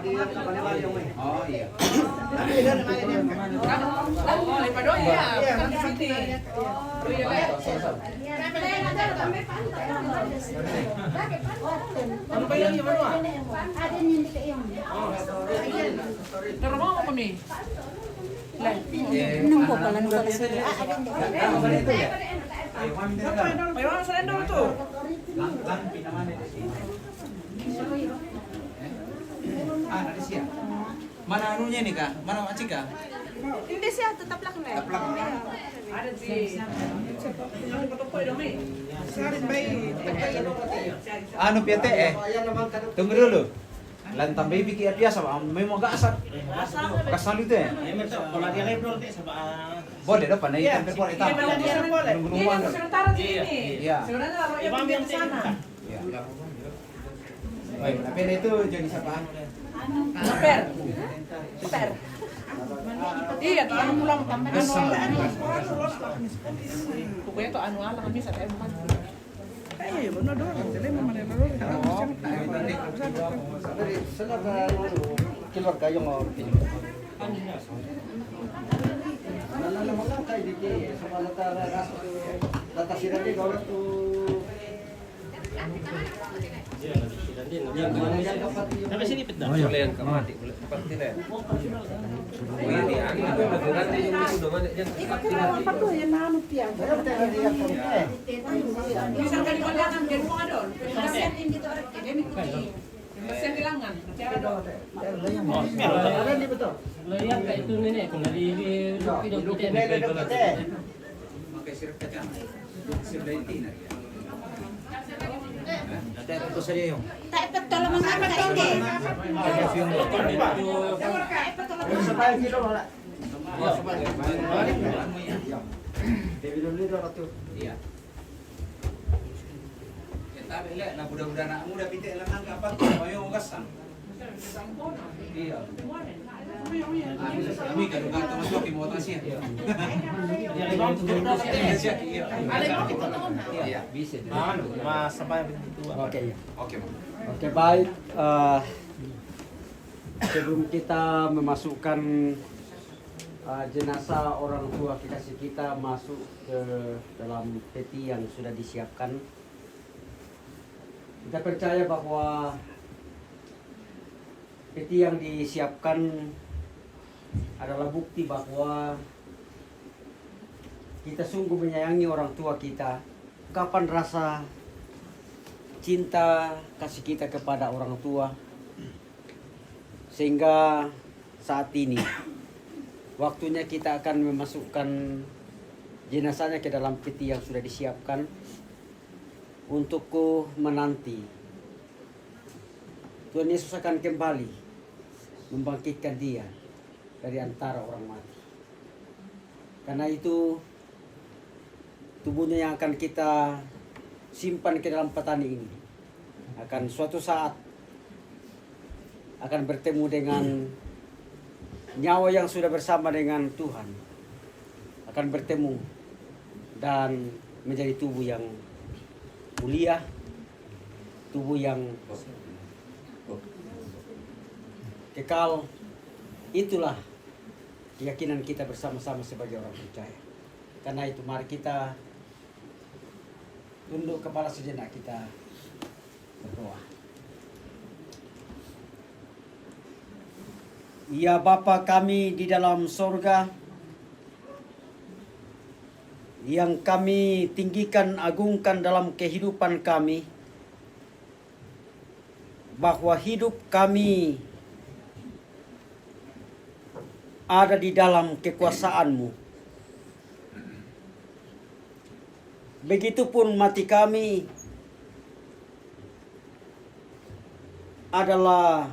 Oh iya. Oh, Lepadon ya. Bukan di sini. Oh iya, Le. Ano ba yan yung ano ah? Pero mo kami. Nung po pala, nung pala sila. Payawan sa endo to. Ah, nanti siya. Mana anunya nih kak? Mana Acik kak? Hindi siya, tataplak na. Taplak. Ada si. Anu PT Tunggu dulu. Lantang baby kia biasa, memang gak asal. Kasal itu ya? Kalau dia lebrol sama Boleh dapat naik tampil boleh tak? Iya, sementara di sini. Iya. Sebenarnya kalau yang di sana. Iya. Baik, tapi itu jadi siapa? Per. Per. Iya, tuh anu pulang tambah anu. Pokoknya tuh anu ala kami saya emang. Iya, benar dong. Jadi memang ada dong. keluar kayo mau Tapi sini pet dah. Boleh yang mati, boleh cepat tidak. Ini anu nanti yang itu udah banyak yang Apa tuh yang nanut ya? Bisa kan dikondangan di rumah adon. Kasihan gitu orang akademik ini. Kasihan bilangan. Cara dong. Lihat kayak itu nih kung dari hidup kita pakai sirup kacang. Sirup dari tina ya. Itu saja yung. Tak epet tolong mengangkat ini. Iya. Kita beli, nah budak-budak anak muda pitik lengan ke apa? Mau gasan. Iya. Kami kadang kata mas kopi mau tasnya. Iya. Iya, bisa. Mas sampai itu. Oke, ya. Oke, Bang. Oke, baik. Sebelum kita memasukkan jenazah orang tua kekasih kita masuk ke dalam peti yang sudah disiapkan, kita percaya bahwa peti yang disiapkan adalah bukti bahwa kita sungguh menyayangi orang tua kita. Kapan rasa cinta kasih kita kepada orang tua, sehingga saat ini waktunya kita akan memasukkan jenazahnya ke dalam peti yang sudah disiapkan untukku menanti Tuhan Yesus akan kembali membangkitkan dia dari antara orang mati. Karena itu tubuhnya yang akan kita simpan ke dalam petani ini akan suatu saat akan bertemu dengan nyawa yang sudah bersama dengan Tuhan, akan bertemu dan menjadi tubuh yang mulia, tubuh yang kekal. Itulah keyakinan kita bersama-sama sebagai orang percaya. Karena itu mari kita tunduk kepala sejenak, kita berdoa. Ya Bapa kami di dalam sorga, yang kami tinggikan, agungkan dalam kehidupan kami, bahwa hidup kami ada di dalam kekuasaan-Mu. Begitupun mati kami adalah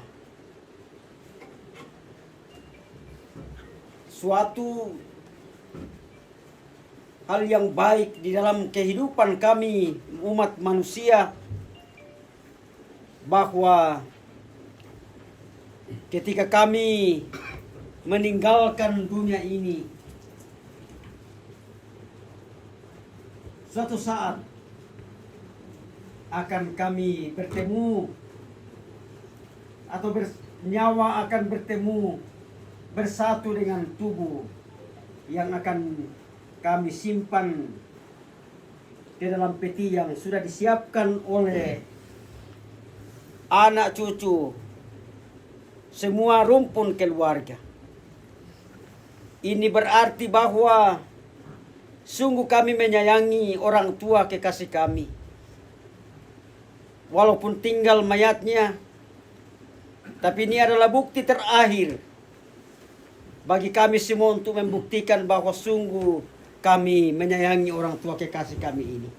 suatu hal yang baik di dalam kehidupan kami umat manusia, bahwa ketika kami meninggalkan dunia ini, suatu saat akan kami bertemu atau nyawa akan bertemu bersatu dengan tubuh yang akan kami simpan di dalam peti yang sudah disiapkan oleh anak cucu semua rumpun keluarga. Ini berarti bahwa sungguh kami menyayangi orang tua kekasih kami. Walaupun tinggal mayatnya, tapi ini adalah bukti terakhir bagi kami semua untuk membuktikan bahwa sungguh kami menyayangi orang tua kekasih kami ini.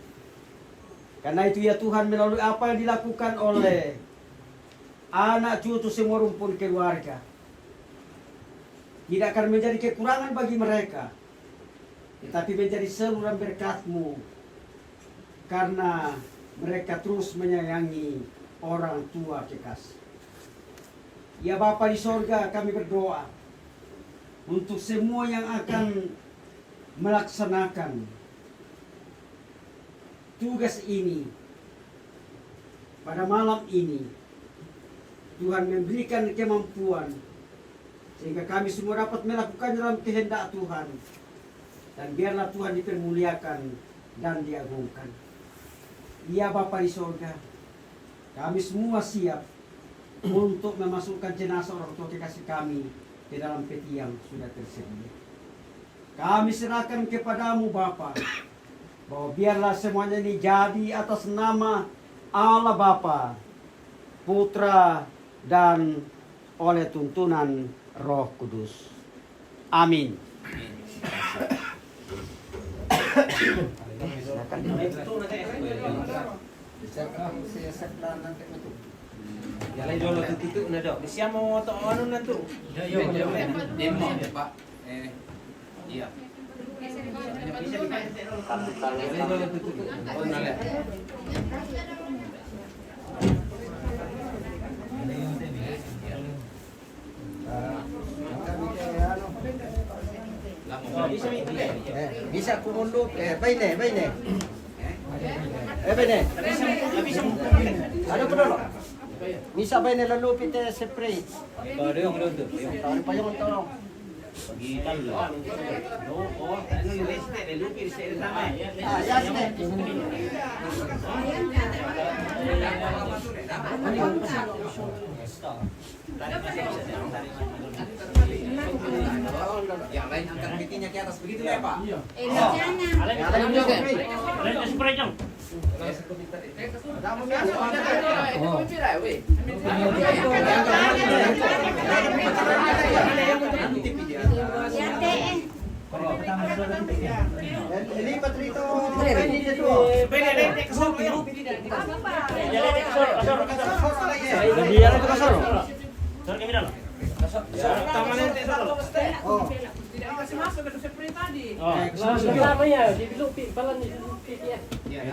Karena itu ya Tuhan, melalui apa yang dilakukan oleh anak cucu semua rumpun keluarga, tidak akan menjadi kekurangan bagi mereka, tetapi menjadi saluran berkat-Mu, karena mereka terus menyayangi orang tua kekasih. Ya Bapa di sorga, kami berdoa untuk semua yang akan melaksanakan tugas ini pada malam ini. Tuhan memberikan kemampuan sehingga kami semua dapat melakukan dalam kehendak Tuhan, dan biarlah Tuhan dipermuliakan dan diagungkan. Ya Bapa di sorga, kami semua siap untuk memasukkan jenazah orang tua kekasih kami ke dalam peti yang sudah tersedia. Kami serahkan kepadamu Bapa, bahwa biarlah semuanya ini jadi atas nama Allah Bapa, Putra, dan oleh tuntunan Roh Kudus. Amin. Jalan dulu tutup na daw. Siya mo to ano na to. Demo Pak. Iya. Jalan dulu tutup. Oh nale. Bisa kumunduk, baine. Baine. Ano pa dolo? Bisa baine lalupit spray. Baru yung rodo. Tawag pa yung tawag. Pagitan lo. Oh, ano yung liste? Lupir sa sama. Yasne. Yang lain angkat petinya ke atas begitu ya Pak? Iya. Lipat rito. Tidak dikasih masuk ke seperti tadi. Lama ya, dilupi palan di ya. Ya.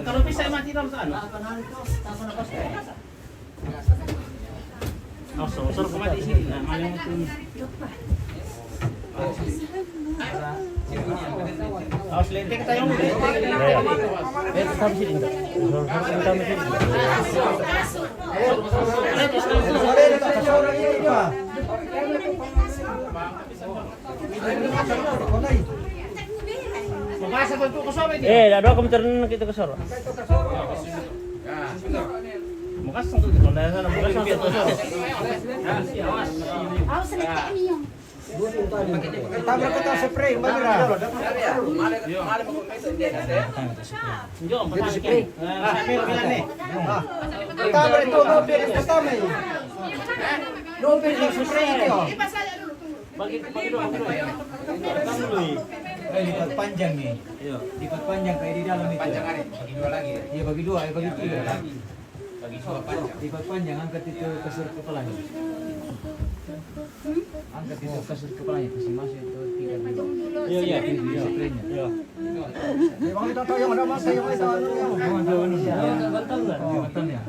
Kalau bisa mati dalam sana. Oh, sosor mati sini. Nah, malam itu. Awas lente kita yang udah. Tetap sini. Tetap sini. Ada komputer kita ke soro. Mukas kalau sana mukas kita ke soro. Awas letak ini yung. Tabrak ko to spray, magira. Jom, spray. Tabrak ito, lupit kasama eh. Lupit yung spray ito. Bagi Lipat panjang nih. Iya. Lipat panjang kayak di dalam itu. Panjang hari. Bagi dua lagi. Iya bagi dua, bagi tiga lagi. Bagi dua panjang. Lipat panjang angkat itu ke kepalanya. Angkat itu kasih kepalanya kasih masuk itu 3 dulu. Iya, iya. Iya. Bang itu toyong ada mas toyong itu anu yang. Bantal lah. Betul ya.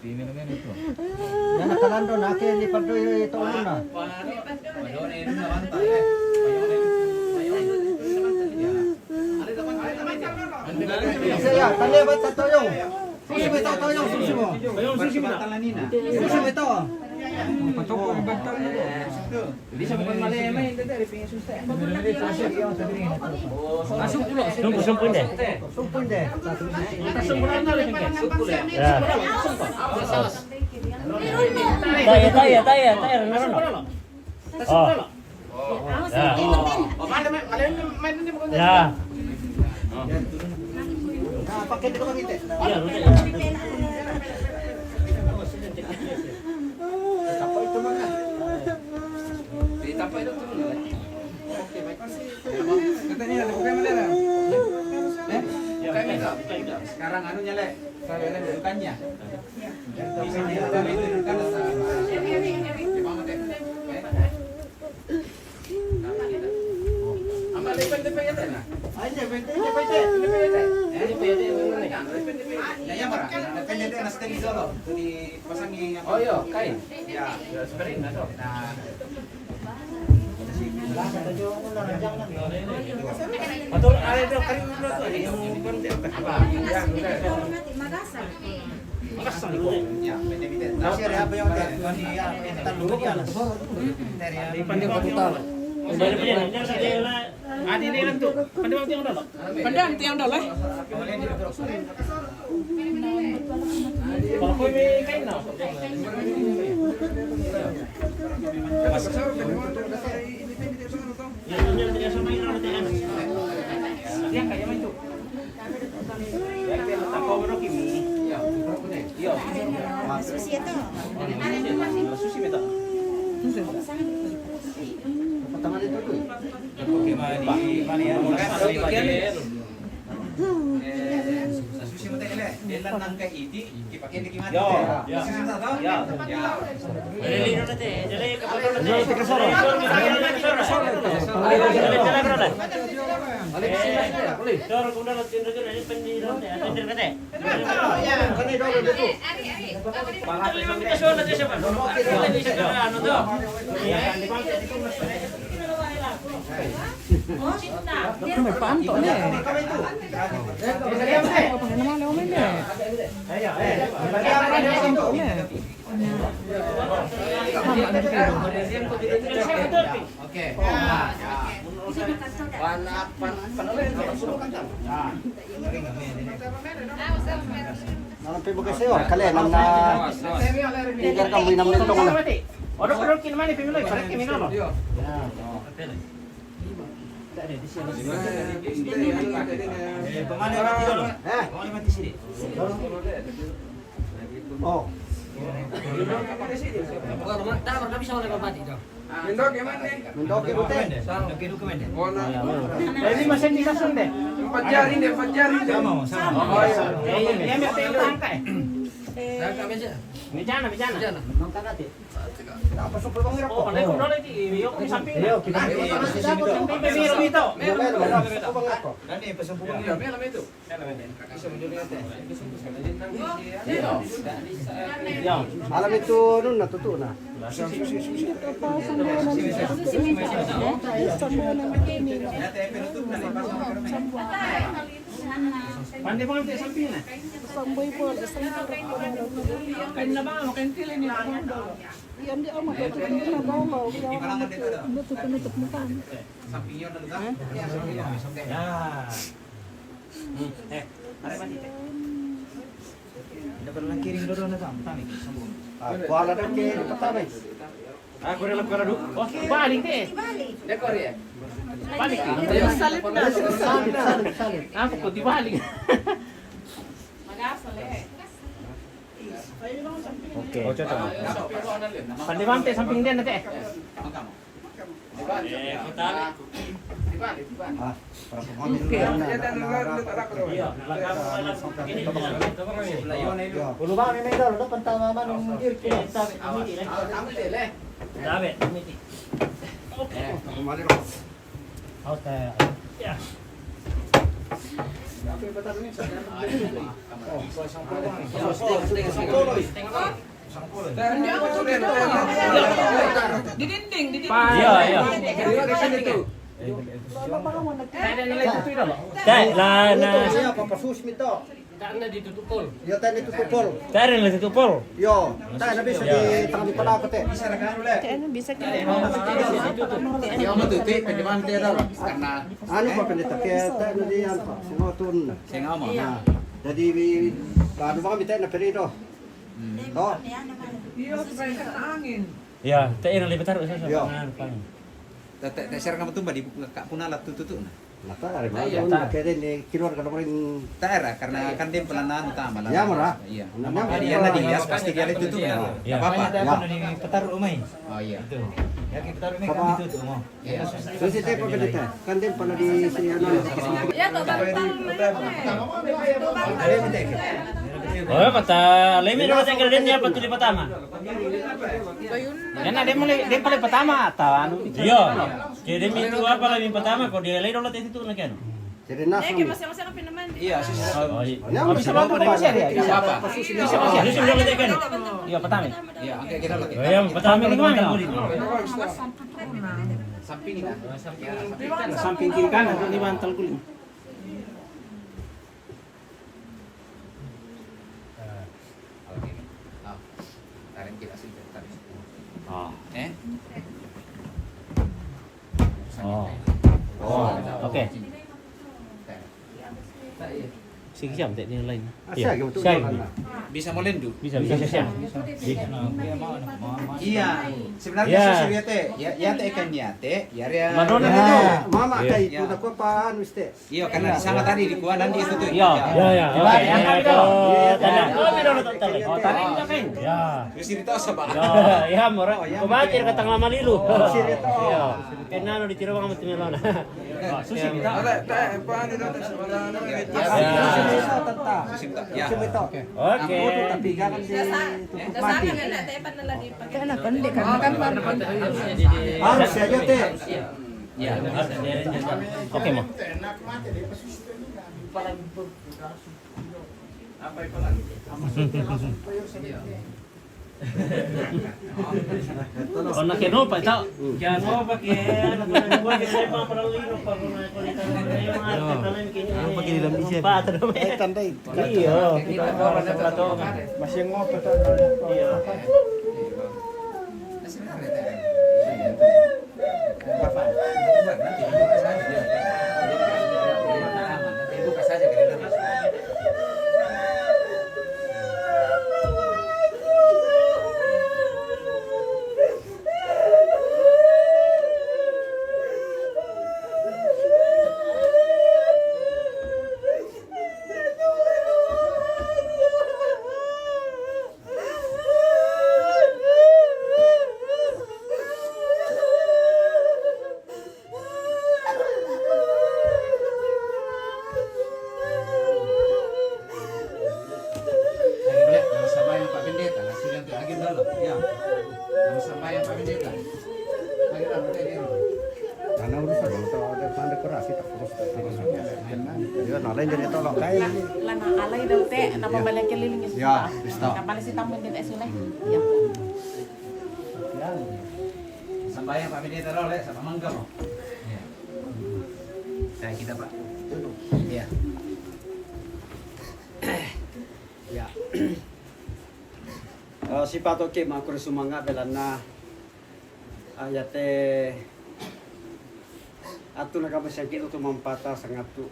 Minum itu. Yang nakalan doon akin ni padu itu na. Saya tali ba toyong? Susi mo ito toyong susi mo. Susi batalanina. Susi mo ito. Patoko ang bantal nito. Hindi siya magmalema hindi dari pingin susi. Sumpun deh. Sumpun deh. Sumpuran na rin kan. Ya. Taya, naroon. Oh. Ya. Ah, pakai dito kami te. Ya, Tapos ito mga. Ditapay itu turun. Oke, baik. Katanya ada bukan mana? Sekarang anunya le. Saya le dudukannya. Amal depan ya teh. Aja bente. Ya marah. Depende deh nas tadi dulu. Tuh dipasangi apa? Oh iya, kain. Ya, seperti itu. Nah, Atur ada dong kari dulu tuh. ya, beda-beda. Nasi ada apa yang teh? Ini dulu kan. Dari Pandai komputer. Dari punya yang saja lah. Adi ini kan tuh. Pandai waktu yang dulu. Pandang tiang dah lah. Kalau kau ini kain no. Ya sama ini nanti kan. Yang kayak mana itu? Tako bro kimi. Iya. Susi itu. Susi beta. Tangan itu tuh. Oke, mani ya. Susi mo teh le. Delan nang kay idi, dipakai di gimana? Ya. Susi sa tahu? Ya. Jadi nanti, jadi kapal nanti. Sor kemudian latihan itu dari pendidikan ya, pendidikan kete. Kani dulu dito. Kita sor nanti siapa? Nanti siapa? Anu tuh. Ya kan di bangkit itu May panto na eh. Pakai naman na umin eh. Oke. Nalang pibo kasi oh, kali nang na tigar ka mo naman ito ko na. Orang kin mana pemilu, karena kimi nolo. Pemane mati dulu. Pemane mati sini. Oh. Mendok ibu teh. Oke, dokumen deh. Ini masih di kasun deh. 4 jari deh, 4 jari deh. Sama. Oh iya. Dia mesti tangkai. Mijana. Apa super bang ira Oh, ko? pandai ko dole di yo di samping. Yo, kita Biro dito. Dani, pesempurang ini. Bisa menjadi teh. Ya. Alam itu nun natuto na. Penutup na Pandai mo di samping na. Samboy po, Kain na ba? Makain tili ni yan di ako magtutup na bawa. Ibalangan dito daw. Nutup mo kan. Sampingnya na lugar. Ya. Ada mati. Dapat lang kiring dulu na tam. Tani sambung. Kuala na ke patabay. Aku relap kara du. Oh, balik deh. Dekor ya? Balik. Salip na. Salib. Aku kok dibalik. Oke. Oh, cocok. Pandai bante samping dia nanti. Kamu. Kutali. Ah, para pamami dulu na Iya, belakang malam ini ito ba kami? Ulo ba may daw do pantama man ng gear ko. Dabe, tumiti. Kumali ro. Okay. Ya. Hindi ako dito. Di dinding, di dinding. Iya, iya. Dai, la na. Siya papasus mi to. Tayo ditutupol. Yo tayo nito kupol. Tayo na ditutupol. Yo, tayo na bisa di tangi pala ko te. Ano, bisa kita. Ano pa pinita kaya tayo na diyan pa. Sinotun. Saya ngomong. Jadi baru ba kami tayo na perito. To. Iya, supaya kena angin. Ya, tayo na libetar sa Yo. Saya kamu tuh di punalat tututu. Nata ari ba? Yung kaya ni kinuar ka rin. Daerah karena kan dia pelanaan utama lah. Ya, Mara. Iya. Namanya Dia nadi dia pasti dia tutup ya. Iya. Apa-apa. Ya. Petar umay. Oh iya. Sama. Iya. Terus tayo pa pinita. Kan din pala di si ano. Ya, to bantal Oh, pata lemi ro sa garden niya patuli patama. Yan na, di paling pertama atau anu. Iya. Jadi minggu apa lagi pertama kok dia lagi ulat itu na kan. Jadi nas. Ya, masing-masing ang pinaman. Iya, sih. Oh, iya. Ya, bisa bantu pa siya. Bisa apa? Bisa ulat kan. Iya, pertama. Iya, angkat kita lagi. Oh, yang pertama gimana? Samping kita. Samping kiri kanan di bantal guling. Tarik kita sih, tarik. Oh. Oh. Oh. Oke. Sige siya, hindi niya lain. Siya, gitu. Bisa molendu. Bisa siya. Iya. Sebenarnya Iya. susu ya teh. Ya teh ikan ya teh. Ya ya. Madonna Ya, itu. mama Iya. kayak itu nak apaan mesti. Iya, karena di sana tadi di gua nanti itu tuh. Ya, ya. Oke, yang itu. Tanda. Oh, biro na tali. Oh, tali ka kain. Ya. Terus cerita sama. Ya, ya mora. Kumatir ka tangla malilu. Sirito. Iya. Kenano ditiro ka matimilona. Susi kita. Ya. Oke. Tapi kan di Dasakan na natin, panala di pag. Kaya na, kandi ka. Makan pa. harus saja teh. Ya, oke mo. Kung nakino pa ito, kaya mo pa kaya nagbuwan kasi mga paralino pa kung nakulitan na yung mga tanim kini. Ang pagkinilam ni Chef. Pato na may. Tanda itu. Iyo. Pato. Masih ngopo to. Iyo. Buka saja ke Karena urusan kalau ada pandai kurasi tak terus. Ya, nalain jadi tolong kayak. Lana alay daw te, napabalik ka liling yung Ya, listo. Kapala si Tamon din esule. Ya. Sambayang Pak Pendeta lo, Le, sama mangga mo. Iya. Saya kita, Pak. Iya. Ya. Si Pato Kim aku sumanga belana ayate atu nakapasakit ito mampata sangat tu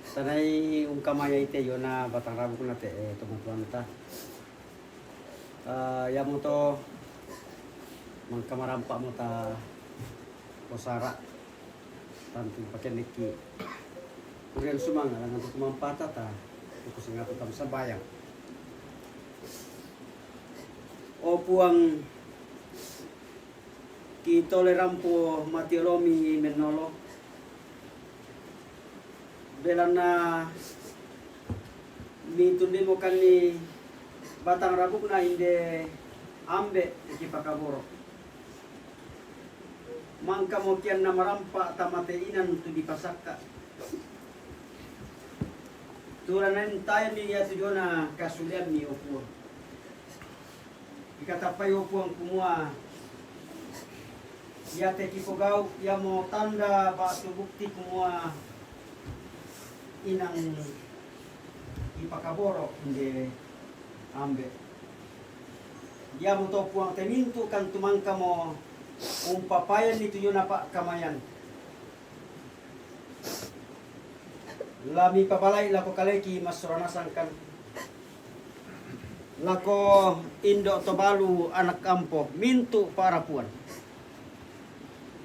sanay kamaya ite yona batang rabu ko nate tumutuanta ya mo to mangkamarampa mo ta posara tanti pakeniki kurian sumanga lang ito mampata ta ito sangat tu tam sabayang o puang kitolerampo matiolomi menolo belana mitundi mo kani batang rabuk na inde ambe ikipakaboro mangka mo kian na marampa tamate inan tu dipasakka turanan tayo ni ya tujona kasulian ni opur ikatapay opuang kumua ya te kipogau ya mo tanda ba bukti kumua inang ipakaboro inde ambe dia mo to puang temintu kan tumangka mo papayan nito yun na pa kamayan. Lami pabalay lako kaleki masuranasan kan. Lako indo tobalu anak kampo mintu para puan.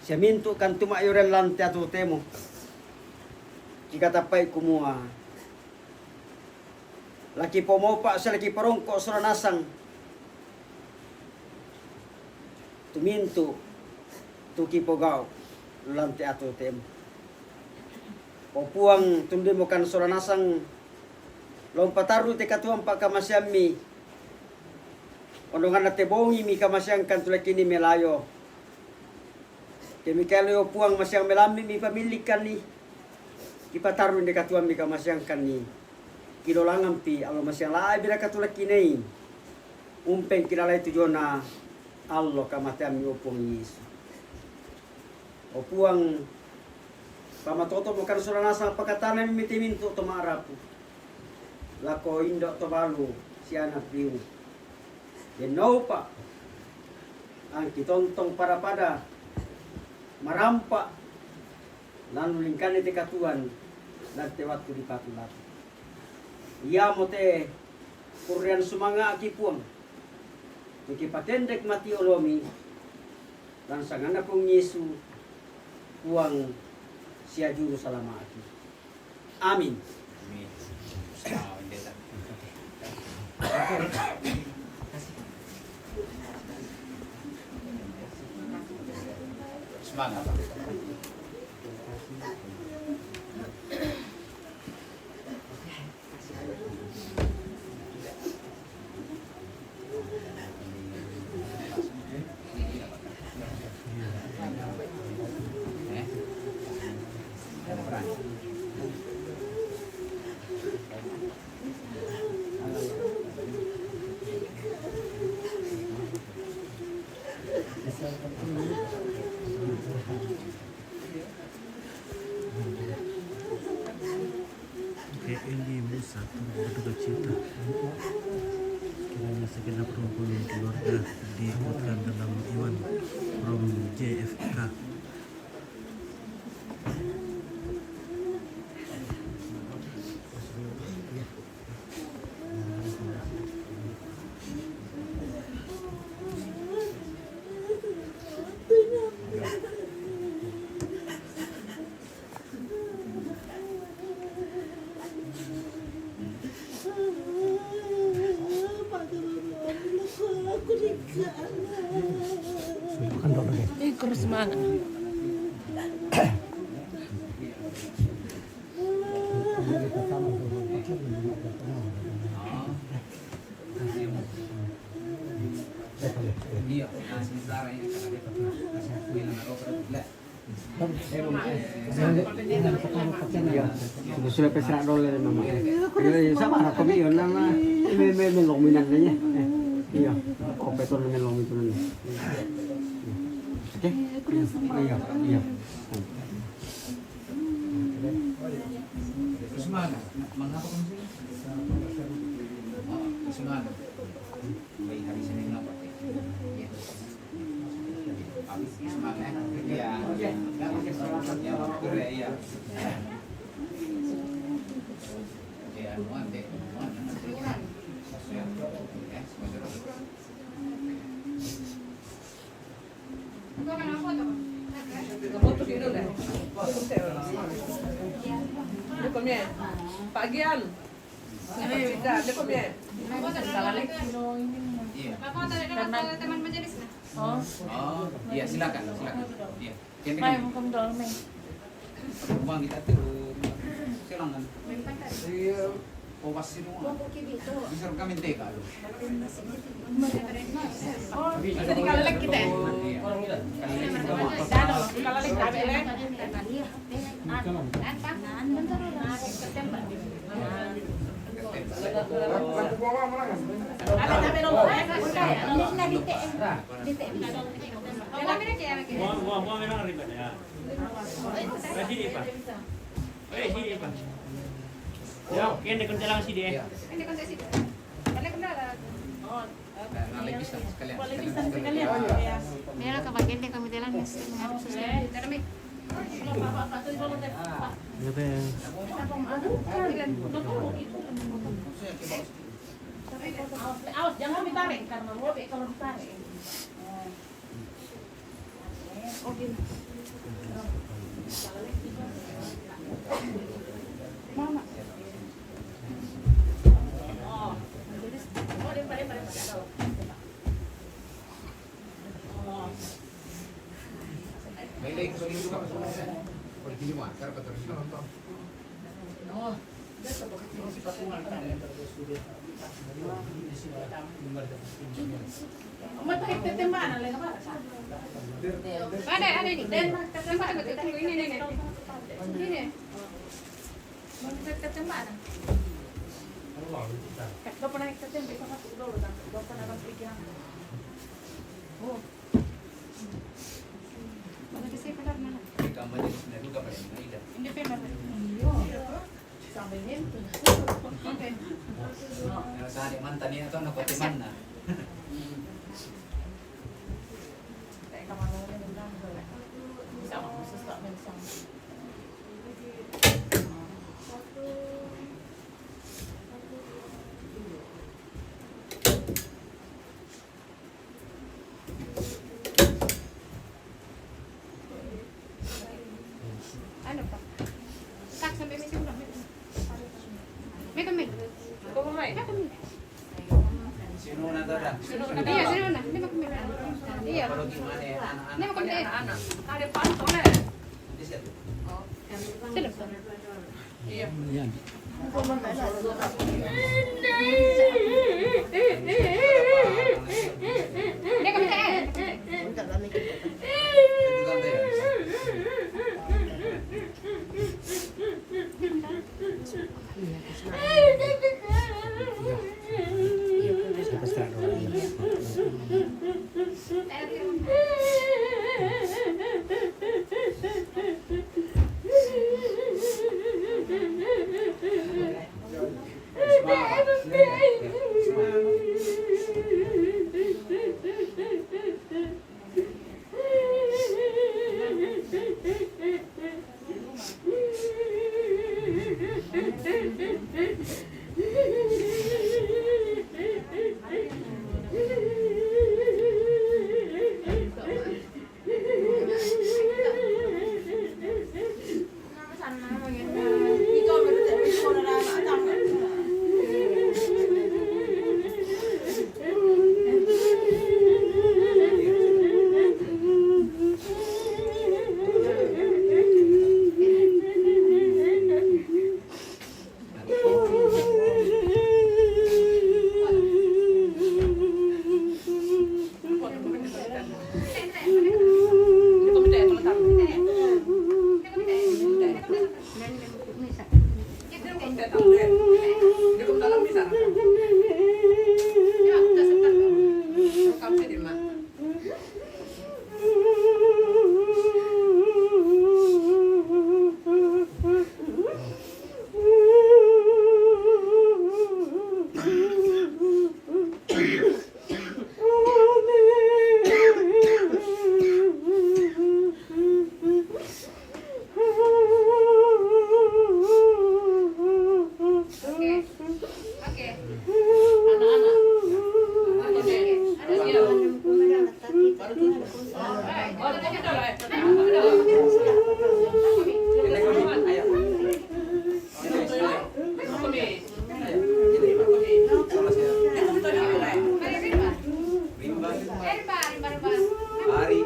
Siya mintu kan tumayuren lante atu temo. Jika tapay kumua. Laki pomopa sa laki parongko suranasang. Tumintu tuki pogao lante ato tem opuang tundi mo kan soranasang lompataru te katuang pa kamasyami ondongan na te bongi mi kamasyang kan tulakini melayo kemikalo opuang masyang melami mi pamilikan ni ipataru de katuang mi kamasyang kan ni kilolangan pi alo masyang laai bira katulakini umpeng kinalay tujona Allah kamatian mi opong Yesus opuang pamatoto mo kan suranasa pakatanan mitiminto tumarapu lako indo tobalu siana piu yenau pa ang kitontong para pada marampa lalu lingkan iti katuan nagtewat ko di patulat iya mo te kurian sumanga akipuang ikipatendek mati olomi lansangan na pong Yesu uang siya juru salama aki. Amin. Amin. Semangat. Ini Musa berduka cita kiranya segenap rukun keluarga diikutkan dalam iman from JFK. Kurus mana? Sudah pesan dolar mama. Sama nak kami yon nama melong minannya. Iya, kompetor melong itu nanti. Oke, iya, iya. Semangat. Mengapa kamu sih? Semangat. Baik hari Senin apa? Iya. Habis semangat. Iya. Enggak pakai semangat. Ya, betul ya, iya. Ya, muat deh. Muat. Ya, Foto dulu deh. Dia komnya. Pagian. Dia komnya. iya. Aku ada teman majelis. Oh, Iya, silakan. Iya. Kami May, mukhang doon, may. Bang kita turun. Silakan. Iya, powas sino. Bisa kami teka lo. Oh, jadi kalalik kita. Dano, kalalik tabi ulit. Ada tabi dong. Buang merah ribet ya. Sini Pak. Sini Pak. Ya, kini kunci lang sini. Nalay bisa sekalian. Meron ka bagay din kami dalang mas menghadap sa sila. Awas, jangan ditarik karena robek kalau ditarik. Mama. Baik, soalnya juga boleh pinjam akar atau terus nonton. Oh, Matahit tetembakan lang ba? Ada ini. Tempat aku tunggu ini. Ini. Mau ketempat. Doon pa na ikatin, ito ka siguro. Doon pa na magpigyan. Oh. Kasi pala na. Kamu jadi sebenarnya juga pada Ida. Hindi pa na. Sabi niya. Okay. Sa ating mantan niya ito, nakotiman na. Teka, manunod na lang. Bisa ako masastop na isang. Ano pa? Tak sampai mesin udah. May kami. Kumamay. Sino na tada? Iya, sino na? Hindi kami. Iya. Kalau gimana ya anak-anak? Hindi kami. Anak. Ada panto na. Di situ. Sino? Iya. Hindi kami tayo. Hari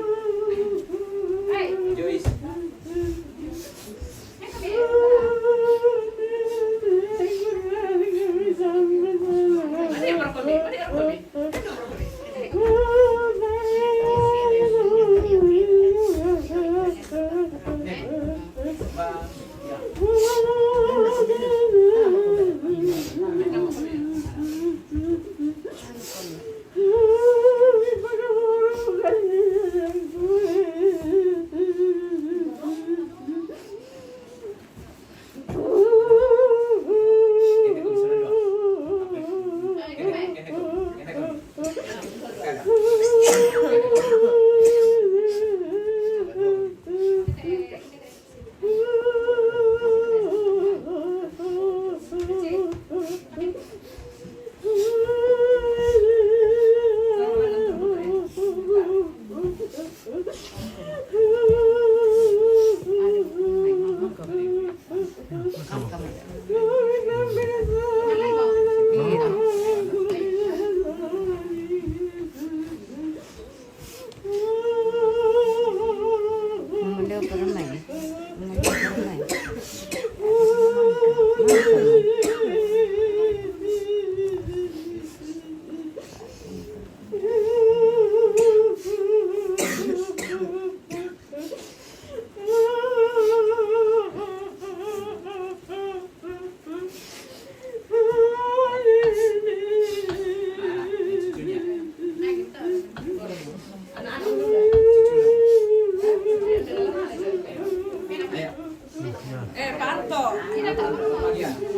Parto.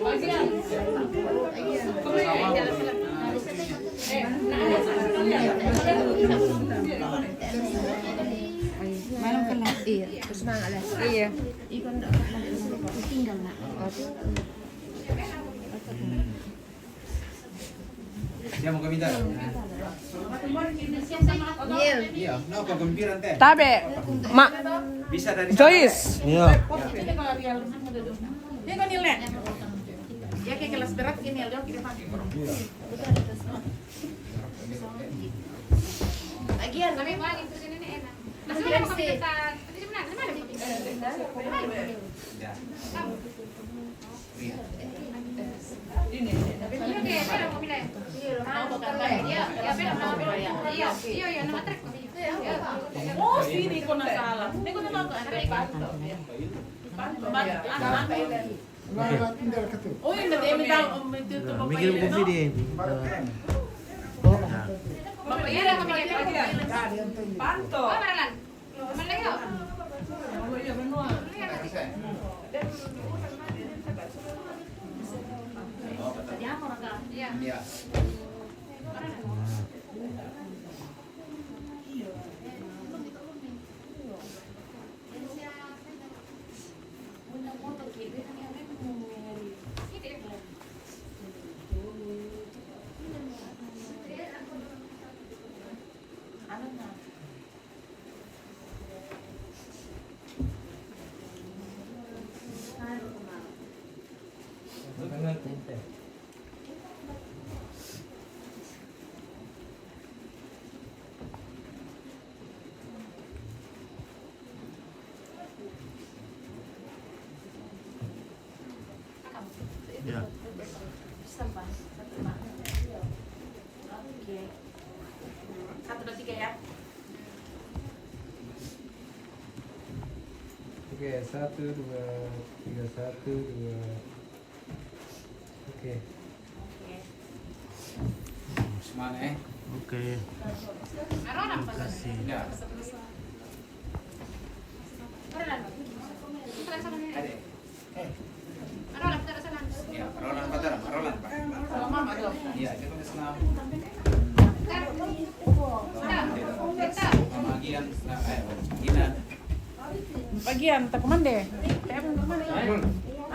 Bagian. Malam ka lang. Iya. Terus semangat lah. Iya. Ikon tinggal nak. Dia mau kami dah. Iya. Iya, no kegembiraan teh. Tabe. Mak. Bisa dari Joyce. Iya. Dia kan nilai. Ya kayak kelas berat gini ya, kita pakai. Lagian Kami bagi terus ini enak. Masih ada komentar. Tadi sebenarnya ada Ya. Iya. Ini. Oke, saya mau pilih. Iya, iya, iya, nama trek. oh sini kok nggak salah. Ini kok nggak ke anak Panto. Panto, anak. Oh ini dia minta itu Mikir kopi dia. Bapak iya dah kami Bagian. Panto. Oh, Marlan. Mana ya? Oh iya benua. Iya. Iya. Ya. Oke. 1, 2, 3 ya. Oke, 1, 2, 3, 1, 2. Oke. Semangat Oke. Marlan apa? Kasih. Ya. Marlan. Kita sama ni. Ada. Marlan kita sana. Ya, Roland Patara, Roland Pak. Sama mama dong. Iya, itu kan senam. Kita. Mama Gian, Gina. Bagian tak kemana?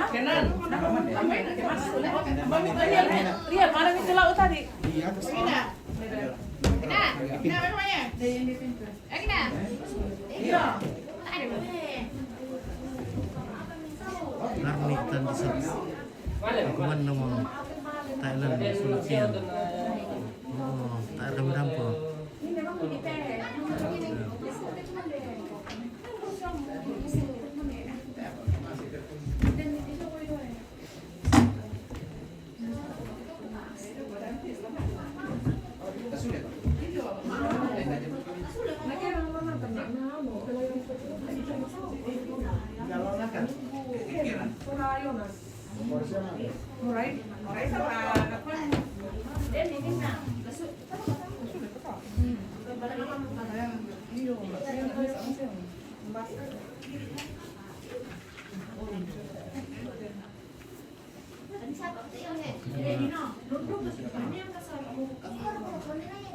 Kenan. Tambahin ke Mas. Lihat mana itu laut tadi? Iya, terus. Kita. Kita namanya. Kita. Iya. Ada. Narnitan di sana. Kuman nama Thailand Sulawesi. Oh, tak ada merampo.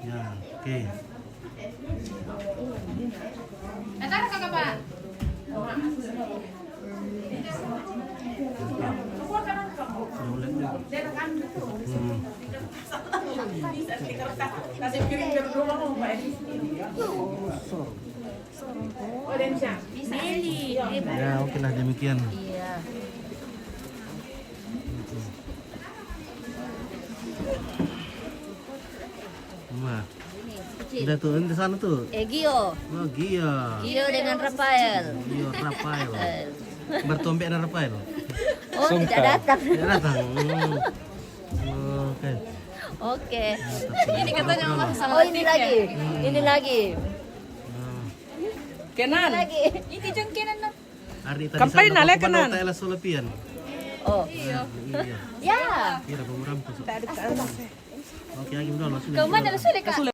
Ya, oke. Ntar kakak Pak. Kasih piring dari rumah mau Mbak. Nelly. Ya, oke lah demikian. Iya. Wah. Udah tuh, di sana tuh. Gio. Oh, Gia. Gio dengan Rafael. Gio Rafael. Bertompek dengan Rafael. Oh, tidak datang. Ya datang. Oke. Oke. Ini katanya mama sama Oh, ini lagi. Ini lagi. Kenan. Lagi. Ini jengkenan na. Hari tadi Kampai sana, nale kapan kanan. daw tayo sulapian? Oh. Iya. Ya. Kira pemeram ko. Oke, lagi dulu langsung. Kau mana sulit kak?